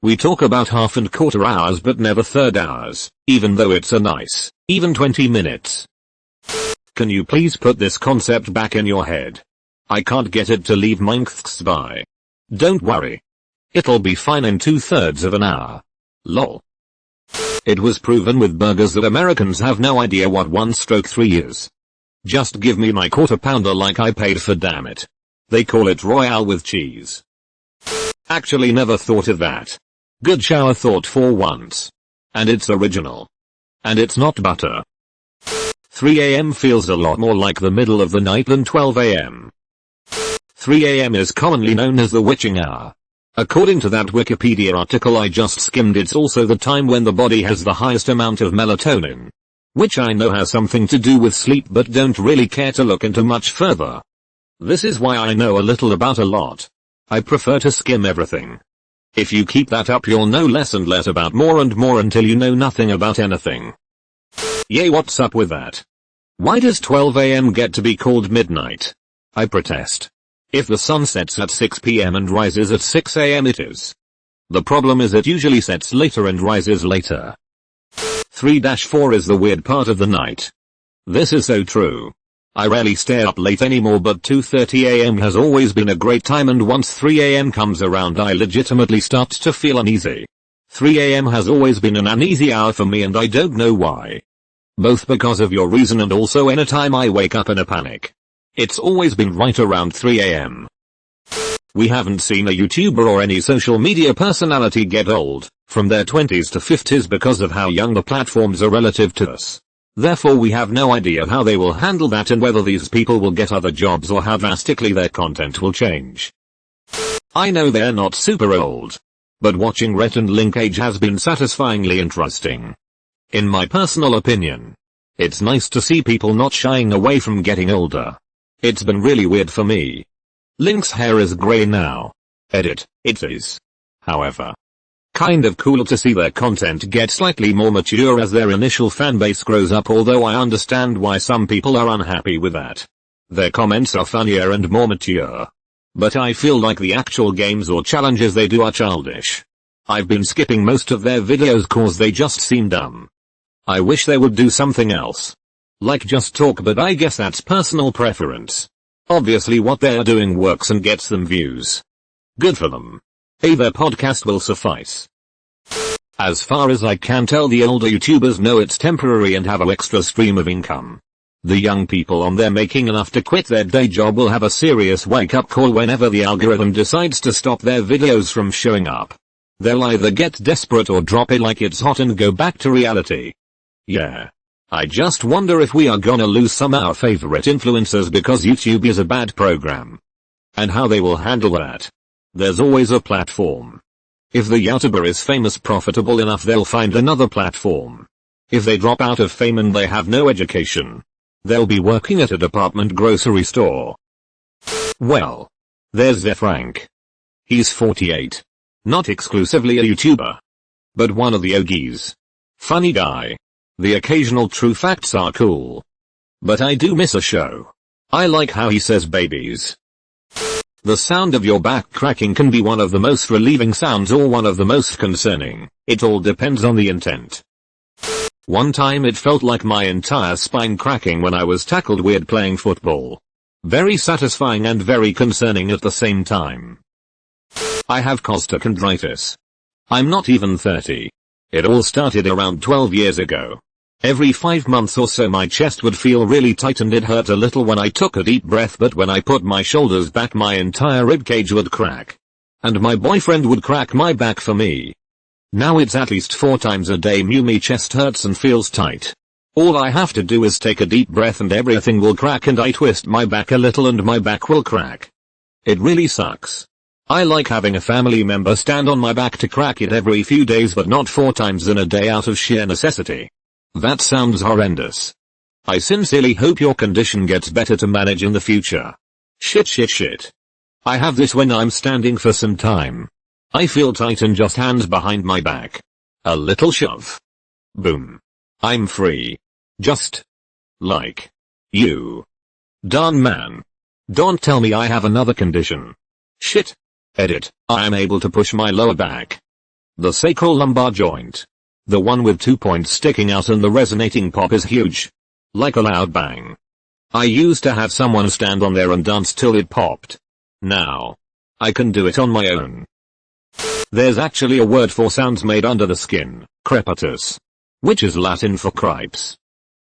We talk about half and quarter hours but never third hours, even though it's a nice, even 20 minutes. Can you please put this concept back in your head? I can't get it to leave months by. Don't worry. It'll be fine in 2/3 of an hour. Lol. It was proven with burgers that Americans have no idea what 1/3 is. Just give me my quarter pounder like I paid for, damn it. They call it Royale with cheese. Actually never thought of that. Good shower thought for once. And it's original. And it's not butter. 3 AM feels a lot more like the middle of the night than 12 AM. 3 AM is commonly known as the witching hour. According to that Wikipedia article I just skimmed, it's also the time when the body has the highest amount of melatonin. Which I know has something to do with sleep but don't really care to look into much further. This is why I know a little about a lot. I prefer to skim everything. If you keep that up you'll know less and less about more and more until you know nothing about anything. Yay, what's up with that? Why does 12 AM get to be called midnight? I protest. If the sun sets at 6 PM and rises at 6 AM it is. The problem is it usually sets later and rises later. 3-4 is the weird part of the night. This is so true. I rarely stay up late anymore but 2:30 AM has always been a great time, and once 3 AM comes around I legitimately start to feel uneasy. 3 AM has always been an uneasy hour for me and I don't know why. Both because of your reason and also anytime I wake up in a panic. It's always been right around 3 AM. We haven't seen a YouTuber or any social media personality get old, from their 20s to 50s, because of how young the platforms are relative to us. Therefore we have no idea how they will handle that and whether these people will get other jobs or how drastically their content will change. I know they're not super old. But watching Rhett and Linkage has been satisfyingly interesting. In my personal opinion. It's nice to see people not shying away from getting older. It's been really weird for me. Link's hair is grey now. Edit, it is. However. Kind of cool to see their content get slightly more mature as their initial fanbase grows up, although I understand why some people are unhappy with that. Their comments are funnier and more mature. But I feel like the actual games or challenges they do are childish. I've been skipping most of their videos cause they just seem dumb. I wish they would do something else. Like just talk, but I guess that's personal preference. Obviously what they're doing works and gets them views. Good for them. Their podcast will suffice. As far as I can tell, the older YouTubers know it's temporary and have an extra stream of income. The young people on there making enough to quit their day job will have a serious wake-up call whenever the algorithm decides to stop their videos from showing up. They'll either get desperate or drop it like it's hot and go back to reality. Yeah. I just wonder if we are gonna lose some of our favorite influencers because YouTube is a bad program. And how they will handle that. There's always a platform. If the YouTuber is famous profitable enough they'll find another platform. If they drop out of fame and they have no education, they'll be working at a department grocery store. Well. There's their Frank. He's 48. Not exclusively a YouTuber. But one of the OGs. Funny guy. The occasional true facts are cool. But I do miss a show. I like how he says babies. The sound of your back cracking can be one of the most relieving sounds or one of the most concerning. It all depends on the intent. One time it felt like my entire spine cracking when I was tackled weird playing football. Very satisfying and very concerning at the same time. I have costochondritis. I'm not even 30. It all started around 12 years ago. Every 5 months or so my chest would feel really tight and it hurt a little when I took a deep breath, but when I put my shoulders back my entire ribcage would crack. And my boyfriend would crack my back for me. Now it's at least 4 times a day me chest hurts and feels tight. All I have to do is take a deep breath and everything will crack, and I twist my back a little and my back will crack. It really sucks. I like having a family member stand on my back to crack it every few days, but not 4 times in a day out of sheer necessity. That sounds horrendous. I sincerely hope your condition gets better to manage in the future. Shit. I have this when I'm standing for some time. I feel tight and just hands behind my back. A little shove. Boom. I'm free. Just. Like. You. Darn man. Don't tell me I have another condition. Shit. Edit. I am able to push my lower back. The sacral lumbar joint. The one with 2 points sticking out and the resonating pop is huge. Like a loud bang. I used to have someone stand on there and dance till it popped. Now, I can do it on my own. There's actually a word for sounds made under the skin, crepitus. Which is Latin for cripes.